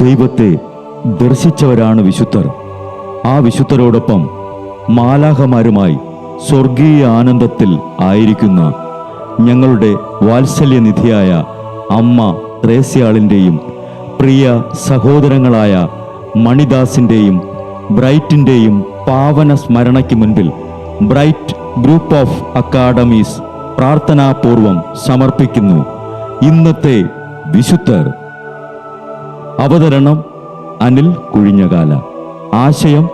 ദൈവത്തെ ദർശിച്ചവരാണ് വിശുദ്ധർ. ആ വിശുദ്ധരോടൊപ്പം മാലാഖമാരുമായി സ്വർഗീയ ആനന്ദത്തിൽ ആയിരിക്കുന്ന ഞങ്ങളുടെ വാത്സല്യനിധിയായ അമ്മ ത്രേസ്യാളിൻ്റെയും പ്രിയ സഹോദരങ്ങളായ മണിദാസിൻ്റെയും ബ്രൈറ്റിൻ്റെയും പാവന സ്മരണയ്ക്ക് മുൻപിൽ ബ്രൈറ്റ് ഗ്രൂപ്പ് ഓഫ് അക്കാഡമീസ് പ്രാർത്ഥനാപൂർവം സമർപ്പിക്കുന്നു ഇന്നത്തെ വിശുദ്ധർ. അവതരണം അനിൽ കുഴിഞ്ഞകാല. ആശയം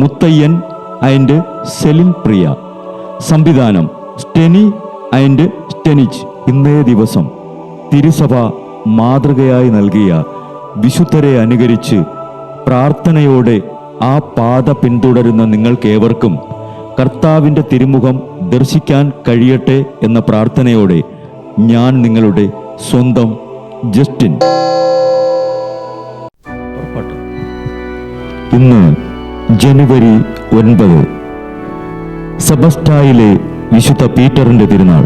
മുത്തയ്യൻ ആൻഡ് സെലിൻ പ്രിയ. സംവിധാനം സ്റ്റെനി ആൻഡ് സ്റ്റെനിച്ച്. ഇന്നേ ദിവസം തിരുസഭ മാതൃകയായി നൽകിയ വിശുദ്ധരെ അനുകരിച്ച് പ്രാർത്ഥനയോടെ ആ പാത പിന്തുടരുന്ന നിങ്ങൾക്കേവർക്കും കർത്താവിൻ്റെ തിരുമുഖം ദർശിക്കാൻ കഴിയട്ടെ എന്ന പ്രാർത്ഥനയോടെ ഞാൻ നിങ്ങളുടെ സ്വന്തം ജസ്റ്റിൻ. ഇന്ന് ജനുവരി 9, സെബസ്റ്റായിലെ വിശുദ്ധ പീറ്ററിൻ്റെ തിരുനാൾ.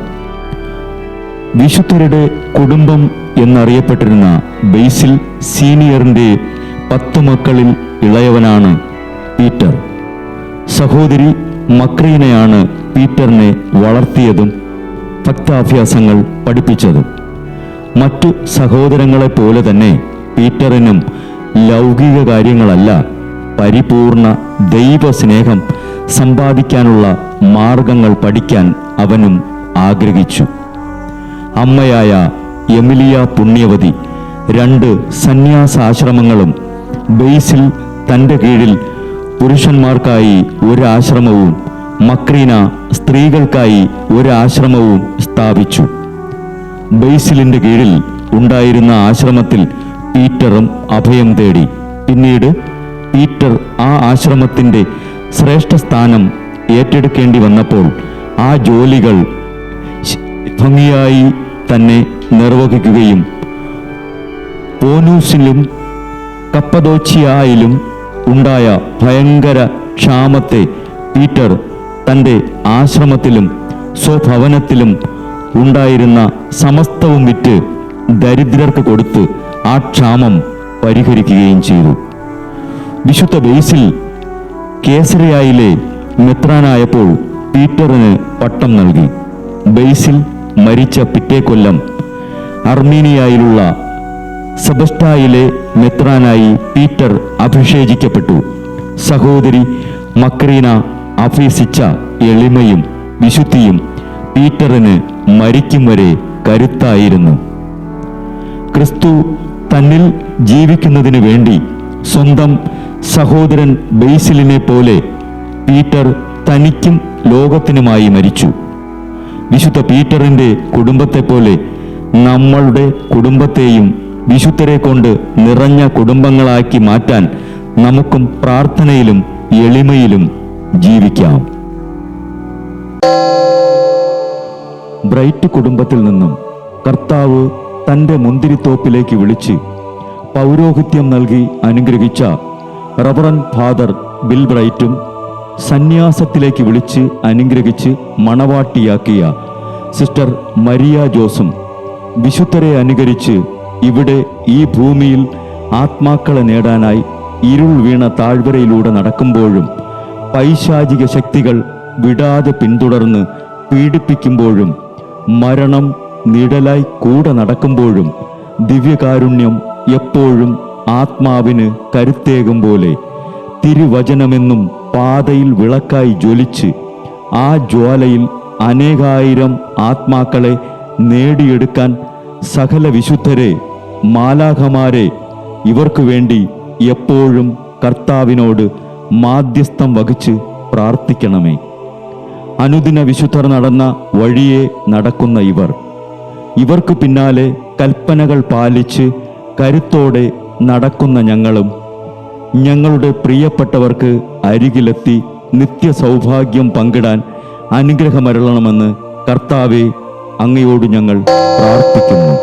വിശുദ്ധരുടെ കുടുംബം എന്നറിയപ്പെട്ടിരുന്ന ബേസിൽ സീനിയറിൻ്റെ 10 മക്കളിൽ ഇളയവനാണ് പീറ്റർ. സഹോദരി മക്രീനയാണ് പീറ്ററിനെ വളർത്തിയതും ഭക്താഭ്യാസങ്ങൾ പഠിപ്പിച്ചതും. മറ്റു സഹോദരങ്ങളെപ്പോലെ തന്നെ പീറ്ററിനും ലൗകിക കാര്യങ്ങളല്ല, പരിപൂർണ ദൈവസ്നേഹം സമ്പാദിക്കാനുള്ള മാർഗങ്ങൾ പഠിക്കാൻ അവനും ആഗ്രഹിച്ചു. അമ്മയായ എമിലിയ പുണ്യവതി 2 സന്യാസാശ്രമങ്ങളും ബേസിൽ തൻ്റെ കീഴിൽ പുരുഷന്മാർക്കായി ഒരു ആശ്രമവും മക്രീന സ്ത്രീകൾക്കായി ഒരു ആശ്രമവും സ്ഥാപിച്ചു. ബേസിലിൻ്റെ കീഴിൽ ഉണ്ടായിരുന്ന ആശ്രമത്തിൽ പീറ്ററും അഭയം തേടി. പിന്നീട് പീറ്റർ ആ ആശ്രമത്തിൻ്റെ ശ്രേഷ്ഠ സ്ഥാനം ഏറ്റെടുക്കേണ്ടി വന്നപ്പോൾ ആ ജോലികൾ ഭംഗിയായി തന്നെ നിർവഹിക്കുകയും പോനൂസിലും കപ്പദോച്ചിയായിലും ഉണ്ടായ ഭയങ്കര ക്ഷാമത്തെ പീറ്റർ തൻ്റെ ആശ്രമത്തിലും സ്വഭവനത്തിലും ഉണ്ടായിരുന്ന സമസ്തവും വിറ്റ് ദരിദ്രർക്ക് കൊടുത്ത് ആ ക്ഷാമം പരിഹരിക്കുകയും ചെയ്തു. വിശുദ്ധ ബേസിൽ കേസറിയായിലെ മെത്രാനായപ്പോൾ പീറ്ററിന് പട്ടം നൽകി. ബേസിൽ മരിച്ച പിറ്റേ കൊല്ലം അർമീനിയയിലുള്ള സെബസ്റ്റായിലെ മെത്രാനായി പീറ്റർ അഭിഷേചിക്കപ്പെട്ടു. സഹോദരി മക്രീന അഭ്യസിച്ച എളിമയും വിശുദ്ധിയും പീറ്ററിന് മരിക്കും വരെ കരുത്തായിരുന്നു. ക്രിസ്തു തന്നിൽ ജീവിക്കുന്നതിന് വേണ്ടി സ്വന്തം സഹോദരൻ ബേസിലിനെ പോലെ പീറ്റർ തനിക്കും ലോകത്തിനുമായി മരിച്ചു. വിശുദ്ധ പീറ്ററിൻ്റെ കുടുംബത്തെപ്പോലെ നമ്മളുടെ കുടുംബത്തെയും വിശുദ്ധരെ കൊണ്ട് നിറഞ്ഞ കുടുംബങ്ങളാക്കി മാറ്റാൻ നമുക്കും പ്രാർത്ഥനയിലും എളിമയിലും ജീവിക്കാം. ബ്രൈറ്റ് കുടുംബത്തിൽ നിന്നും കർത്താവ് തൻ്റെ മുന്തിരിത്തോപ്പിലേക്ക് വിളിച്ച് പൗരോഹിത്യം നൽകി അനുഗ്രഹിച്ച റവറൻ ഫാദർ ബിൽ ബ്രൈറ്റും സന്യാസത്തിലേക്ക് വിളിച്ച് അനുഗ്രഹിച്ച് മണവാട്ടിയാക്കിയ സിസ്റ്റർ മരിയ ജോസും വിശുദ്ധരെ അനുകരിച്ച് ഇവിടെ ഈ ഭൂമിയിൽ ആത്മാക്കളെ നേടാനായി ഇരുൾ വീണ താഴ്വരയിലൂടെ നടക്കുമ്പോഴും പൈശാചിക ശക്തികൾ വിടാതെ പിന്തുടർന്ന് പീഡിപ്പിക്കുമ്പോഴും മരണം നിഴലായി കൂടെ നടക്കുമ്പോഴും ദിവ്യകാരുണ്യം എപ്പോഴും ആത്മാവിന് കരുത്തേകും പോലെ തിരുവചനമെന്നും പാതയിൽ വിളക്കായി ജ്വലിച്ച് ആ ജ്വാലയിൽ അനേകായിരം ആത്മാക്കളെ നേടിയെടുക്കാൻ സകല വിശുദ്ധരെ, മാലാഖമാരെ ഇവർക്കു വേണ്ടി എപ്പോഴും കർത്താവിനോട് മാധ്യസ്ഥം വഹിച്ച് പ്രാർത്ഥിക്കണമേ. അനുദിന വിശുദ്ധർ നടന്ന വഴിയെ നടക്കുന്ന ഇവർക്ക് പിന്നാലെ കൽപ്പനകൾ പാലിച്ച് കരുത്തോടെ നടക്കുന്ന ഞങ്ങളും ഞങ്ങളുടെ പ്രിയപ്പെട്ടവർക്ക് അരികിലെത്തി നിത്യസൗഭാഗ്യം പങ്കിടാൻ അനുഗ്രഹമരുളണമെന്ന് കർത്താവേ അങ്ങയോട് ഞങ്ങൾ പ്രാർത്ഥിക്കുന്നു.